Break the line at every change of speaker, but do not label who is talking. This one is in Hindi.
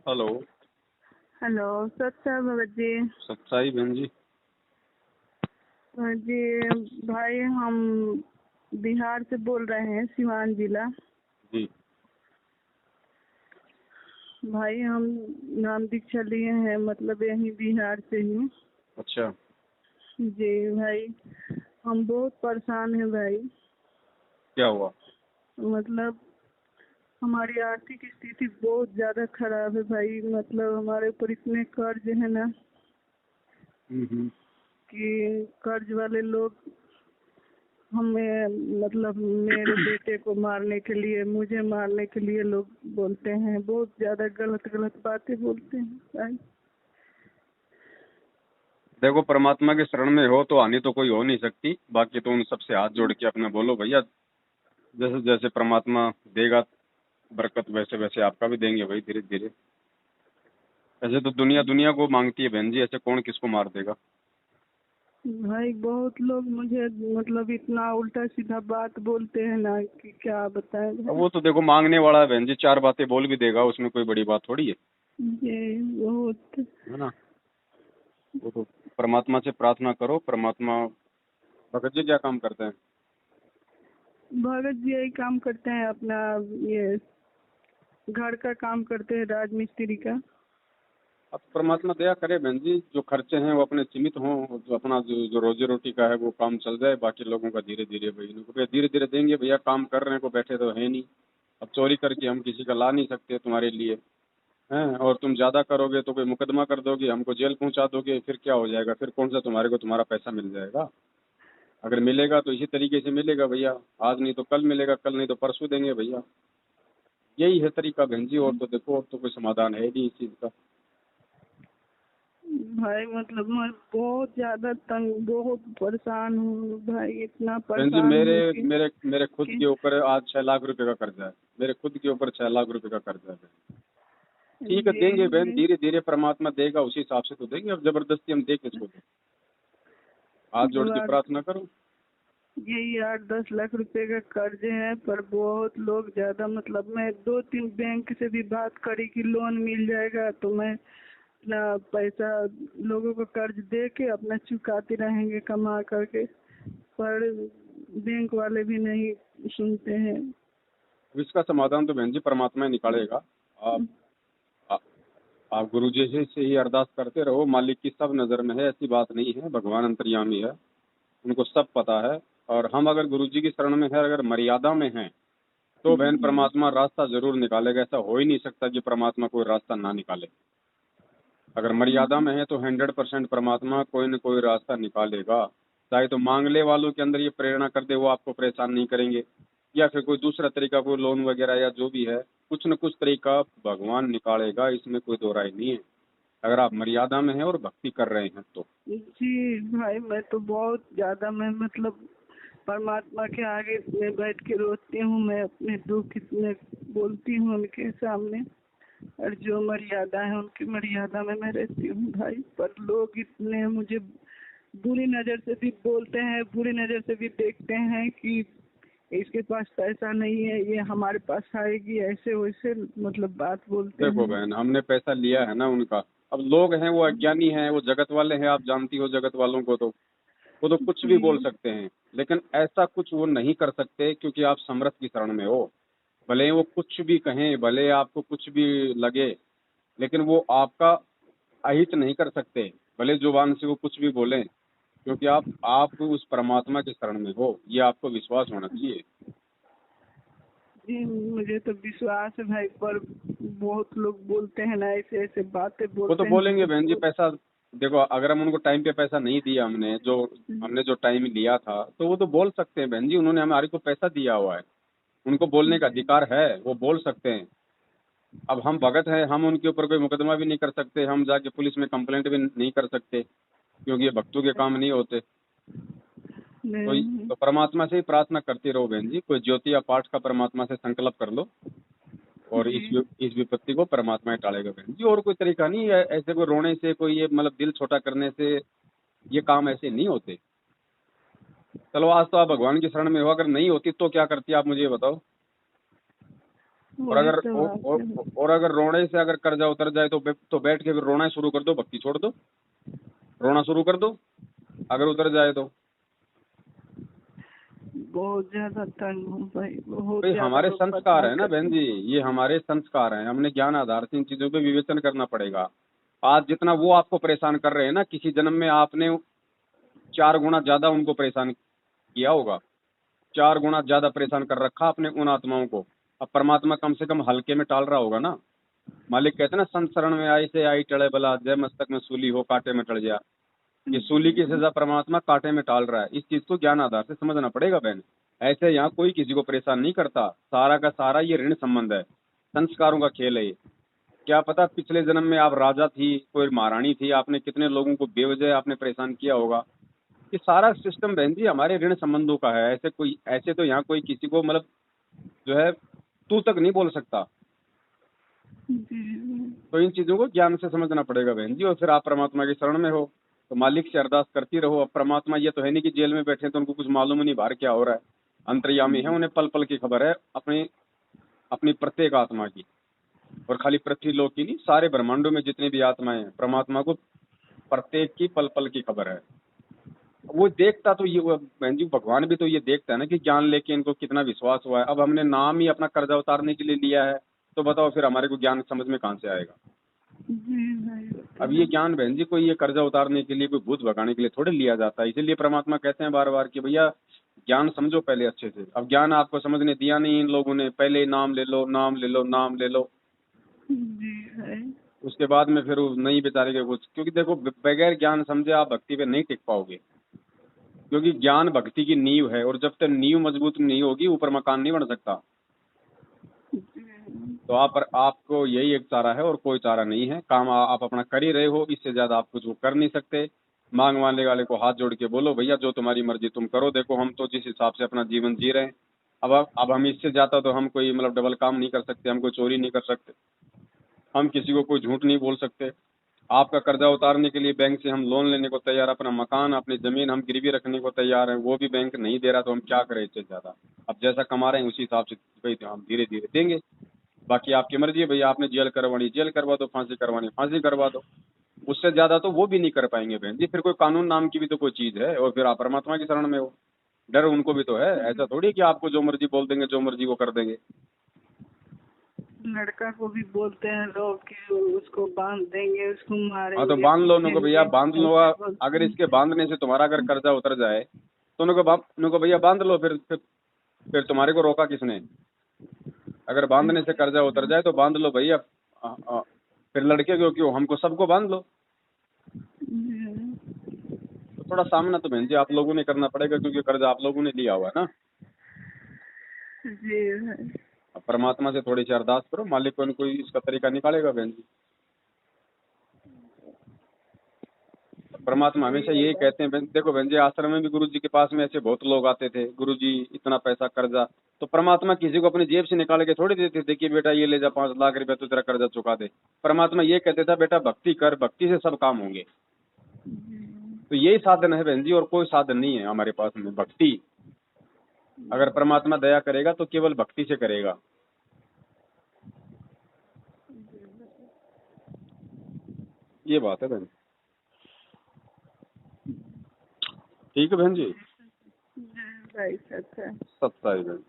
हेलो।
हेलो, सत्या भगत जी।
सच्चाई बहन जी।
जी भाई, हम बिहार से बोल रहे हैं, सिवान जिला।
जी।
भाई हम नाम दीक्षा लिए हैं, मतलब यहीं बिहार से ही।
अच्छा।
जी भाई, हम बहुत परेशान हैं भाई।
क्या हुआ?
मतलब हमारी आर्थिक स्थिति बहुत ज़्यादा खराब है भाई। मतलब हमारे ऊपर इतने कर्ज है ना
हम्म।
कि कर्ज वाले लोग हमें, मतलब मेरे बेटे को मारने के लिए, मुझे मारने के लिए लोग बोलते हैं। बहुत ज़्यादा गलत गलत बातें बोलते हैं भाई।
देखो, परमात्मा के शरण में हो तो हानि तो कोई हो नहीं सकती। बाकी तो उन सबसे हाथ जोड़ के अपना बोलो भैया, जैसे जैसे परमात्मा देगा बरकत, वैसे वैसे आपका भी देंगे भाई, धीरे धीरे। ऐसे तो दुनिया दुनिया को मांगती है बहन जी, ऐसे कौन किसको मार देगा।
भाई बहुत लोग मुझे मतलब इतना उल्टा सीधा बात बोलते हैं ना कि क्या बताएं
अब
भाई।
वो तो देखो, मांगने वाला है बहन जी, चार बातें बोल भी देगा, उसमें कोई बड़ी बात थोड़ी
ये बहुत।
है ना। वो तो परमात्मा से प्रार्थना करो। परमात्मा। भगत जी क्या काम करते हैं?
भगत जी यही काम करते हैं, अपना ये घर का काम करते हैं, राजमिस्त्री का।
अब परमात्मा दया करे बहन जी, जो खर्चे हैं वो अपने सीमित हों, जो अपना जो रोजी रोटी का है वो काम चल जाए। बाकी लोगों का धीरे धीरे भाई, इनको भैया धीरे धीरे देंगे भैया, काम कर रहे हैं, को बैठे तो है नहीं। अब चोरी करके हम किसी का ला नहीं सकते तुम्हारे लिए, हैं। और तुम ज्यादा करोगे तो कोई मुकदमा कर दोगे, हमको जेल पहुंचा दोगे, फिर क्या हो जाएगा? फिर कौन सा तुम्हारे को तुम्हारा पैसा मिल जाएगा? अगर मिलेगा तो इसी तरीके से मिलेगा भैया। आज नहीं तो कल मिलेगा, कल नहीं तो परसों देंगे भैया। यही है तरीका बहन जी, और तो देखो, और तो कोई समाधान है नहीं इस चीज का।
भाई मतलब मैं बहुत ज्यादा तंग, बहुत परेशान हूँ भाई। इतना
बहन जी,
परेशान
मेरे
हूँ
मेरे मेरे खुद
कि
के ऊपर आज 6 लाख रुपए का कर्जा है। मेरे खुद के ऊपर 6 लाख रुपए का कर्जा है बहन। ठीक है, देंगे बहन,
ये
धीरे धीरे परमात्मा देगा, उसी हिसाब से तो देंगे। अब जबरदस्ती हम दे किसको दें? हाथ जोड़
जो
के प्रार्थना करो।
यही 8-10 लाख रुपए का कर्ज है। पर बहुत लोग ज्यादा, मतलब मैं 2-3 बैंक से भी बात करी कि लोन मिल जाएगा तो मैं अपना पैसा लोगों को कर्ज दे के अपना चुकाते रहेंगे कमा करके। पर बैंक वाले भी नहीं सुनते हैं।
अब इसका समाधान तो बहन जी परमात्मा ही निकालेगा। आप आ- आप गुरु जी से ही अरदास करते रहो। मालिक की सब नज़र में है, ऐसी बात नहीं है। भगवान अंतर्यामी है, उनको सब पता है। और हम अगर गुरु जी की शरण में है, अगर मर्यादा में हैं, तो बहन परमात्मा रास्ता जरूर निकालेगा। ऐसा हो ही नहीं सकता कि परमात्मा कोई रास्ता ना निकाले। अगर मर्यादा में है तो 100% परमात्मा कोई न कोई रास्ता निकालेगा। चाहे तो मांगने वालों के अंदर ये प्रेरणा कर दे, वो आपको परेशान नहीं करेंगे, या फिर कोई दूसरा तरीका, कोई लोन वगैरह या जो भी है, कुछ न कुछ तरीका भगवान निकालेगा। इसमें कोई दो राय नहीं है, अगर आप मर्यादा में हैं और भक्ति कर रहे हैं तो।
जी भाई, मैं तो बहुत ज्यादा, मैं मतलब परमात्मा के आगे मैं बैठ के रोती हूँ। मैं अपने दुख इतने बोलती हूँ उनके सामने, और जो मर्यादा है उनकी मर्यादा में मैं रहती हूँ भाई। पर लोग इतने मुझे बुरी नज़र से भी बोलते हैं, बुरी नज़र से भी देखते हैं कि इसके पास पैसा नहीं है, ये हमारे पास आएगी, ऐसे वैसे मतलब बात बोलते
देखो
हैं।
बहन, हमने पैसा लिया है ना उनका। अब लोग हैं वो अज्ञानी हैं, वो जगत वाले हैं, आप जानती हो जगत वालों को तो। वो तो कुछ भी बोल
जी
सकते हैं, लेकिन ऐसा कुछ वो नहीं कर सकते, क्योंकि आप समर्थ की शरण में हो। भले ही वो कुछ भी कहें, भले आपको कुछ भी लगे, लेकिन वो आपका अहित नहीं कर सकते। भले जुबान से वो कुछ भी बोलें, क्योंकि आप उस परमात्मा के शरण में हो, ये आपको विश्वास होना चाहिए।
जी, मुझे तो विश्वास है भाई। पर बहुत लोग बोलते हैं ना, ऐसे ऐसे बातें
वो तो
बोलते हैं
बोलेंगे बहन जी,
मुझको।
पैसा। देखो, अगर हम उनको टाइम पे पैसा नहीं दिया, हमने जो टाइम लिया था, तो वो तो बोल सकते हैं बहन जी, उन्होंने हमारे को पैसा दिया हुआ है, उनको बोलने का अधिकार है, वो बोल सकते हैं। अब हम भगत हैं, हम उनके ऊपर कोई मुकदमा भी नहीं कर सकते, हम जाके पुलिस में कंप्लेंट भी नहीं कर सकते, क्योंकि ये भक्तों के काम नहीं होते।
नहीं।
तो परमात्मा से ही प्रार्थना करती रहो बहन जी। कोई ज्योति या पाठ का परमात्मा से संकल्प कर लो, और
जी
इस विपत्ति को परमात्मा ही टालेगा बहन जी। और कोई तरीका नहीं है, ऐसे कोई रोने से, कोई ये मतलब दिल छोटा करने से ये काम ऐसे नहीं होते। चलो, आज तो आप भगवान की शरण में हो, अगर नहीं होती तो क्या करती आप मुझे ये बताओ। और
वही
अगर
तो बात है।
और अगर रोने से अगर कर्जा उतर जाए तो बैठ के फिर रोना शुरू कर दो, भक्ति छोड़ दो, रोना शुरू कर दो अगर उतर जाए तो।
बहुत ज्यादा तंग हूँ भाई, बहुत
भाई
ज्यादा
हमारे
लोग
संस्कार
बर्बाद
है ना
करते
बहन जी, ये हमारे संस्कार हैं, हमने ज्ञान आधार से इन चीजों पे विवेचन करना पड़ेगा। आज जितना वो आपको परेशान कर रहे हैं ना, किसी जन्म में आपने 4 गुना ज्यादा उनको परेशान किया होगा, 4 गुना ज्यादा परेशान कर रखा आपने उन आत्माओं को। अब परमात्मा कम से कम हल्के में टाल रहा होगा ना। मालिक कहते हैं ना, संत शरण में आई से आई टले बला, जय मस्तक में सूली हो कांटे में टल जा। ये सूली की सजा परमात्मा कांटे में टाल रहा है। इस चीज को ज्ञान आधार से समझना पड़ेगा बहन। ऐसे यहाँ कोई किसी को परेशान नहीं करता, सारा का सारा ये ऋण संबंध है, संस्कारों का खेल है ये। क्या पता पिछले जन्म में आप राजा थी, कोई महारानी थी, आपने कितने लोगों को बेवजह आपने परेशान किया होगा। ये सारा सिस्टम बहन जी हमारे ऋण संबंधों का है। ऐसे तो यहाँ कोई किसी को मतलब जो है तू तक नहीं बोल सकता। तो इन चीजों को ज्ञान से समझना पड़ेगा बहन जी, और फिर आप परमात्मा की शरण में हो तो मालिक से अरदास करती रहो। अब परमात्मा ये तो है नहीं कि जेल में बैठे तो उनको कुछ मालूम नहीं बाहर क्या हो रहा है। अंतर्यामी है, उन्हें पल पल की खबर है अपनी अपनी प्रत्येक आत्मा की। और खाली पृथ्वी लोक की नहीं, सारे ब्रह्मांडों में जितनी भी आत्माएं हैं, परमात्मा को प्रत्येक की पल पल की खबर है। वो देखता तो ये बहन जी, भगवान भी तो ये देखता है ना कि ज्ञान लेके इनको कितना विश्वास हुआ है। अब हमने नाम ही अपना कर्जा उतारने के लिए लिया है, तो बताओ फिर हमारे को ज्ञान समझ में कहाँ से आएगा। अब ये ज्ञान बहन जी कोई ये कर्जा उतारने के लिए, कोई भूत भगाने के लिए थोड़े लिया जाता है। इसीलिए परमात्मा कहते हैं बार बार कि भैया ज्ञान समझो पहले अच्छे से। अब ज्ञान आपको समझने दिया नहीं इन लोगों ने, पहले नाम ले लो नाम ले लो नाम ले लो, उसके बाद में फिर नहीं बेचारे के कुछ। क्योंकि देखो बगैर ज्ञान समझे आप भक्ति पे नहीं टिक पाओगे, क्योंकि ज्ञान भक्ति की नींव है, और जब तक नींव मजबूत नहीं होगी ऊपर मकान नहीं बन सकता। तो आपको यही एक चारा है और कोई चारा नहीं है। काम आप अपना कर ही रहे हो, इससे ज्यादा आप कुछ कर नहीं सकते। मांग मांगने वाले को हाथ जोड़ के बोलो भैया जो तुम्हारी मर्जी तुम करो, देखो हम तो जिस हिसाब से अपना जीवन जी रहे हैं, अब हम इससे ज्यादा तो हम कोई मतलब डबल काम नहीं कर सकते, हम कोई चोरी नहीं कर सकते, हम किसी को कोई झूठ नहीं बोल सकते। आपका कर्जा उतारने के लिए बैंक से हम लोन लेने को तैयार, अपना मकान अपनी जमीन हम गिरवी रखने को तैयार हैं, वो भी बैंक नहीं दे रहा तो हम क्या करें इससे ज्यादा। अब जैसा कमा रहे हैं उसी हिसाब से भाई हम धीरे धीरे देंगे। बाकी आपकी मर्जी है भैया, आपने जेल करवानी जेल करवा दो, फांसी करवानी फांसी करवा दो, उससे ज्यादा तो वो भी नहीं कर पाएंगे बहन जी। फिर कोई कानून नाम की भी तो कोई चीज है, और फिर आप परमात्मा की शरण में हो। डर उनको भी तो है, ऐसा थोड़ी कि आपको जो मर्जी बोल देंगे जो मर्जी वो कर देंगे।
लड़का को भी बोलते हैं लोग कि उसको बांध देंगे, उसको मारेंगे।
हाँ तो बांध लो उनको भैया, बांध लो। अगर इसके बांधने से तुम्हारा अगर कर्जा उतर जाए तो उनको भैया बांध लो। फिर तुम्हारे को रोका किसने। अगर बांधने से कर्जा उतर जाए तो बांध लो भैया। फिर लड़के क्यों हमको सबको बांध लो। तो थोड़ा सामना तो बहन जी आप लोगों ने करना पड़ेगा, क्योंकि कर्जा आप लोगों ने लिया हुआ है ना।
जी
अब परमात्मा से थोड़ी सी अरदास करो, मालिक कोई इसका तरीका निकालेगा बहन जी। परमात्मा हमेशा यही कहते हैं देखो बहन जी, आश्रम में भी गुरु जी के पास में ऐसे बहुत लोग आते थे, गुरु जी इतना पैसा कर्जा, तो परमात्मा किसी को अपनी जेब से निकाल के थोड़ी देते थे कि बेटा ये ले जा 5 लाख रुपया तो तेरा कर्जा चुका दे। परमात्मा ये कहते था बेटा भक्ति कर, भक्ति से सब काम होंगे। तो यही साधन है बहन जी, और कोई साधन नहीं है हमारे पास में। भक्ति अगर परमात्मा दया करेगा तो केवल भक्ति से करेगा। ये बात है बहन। ठीक है बहन जी,
भाई सच है।
सत्ता है बहन।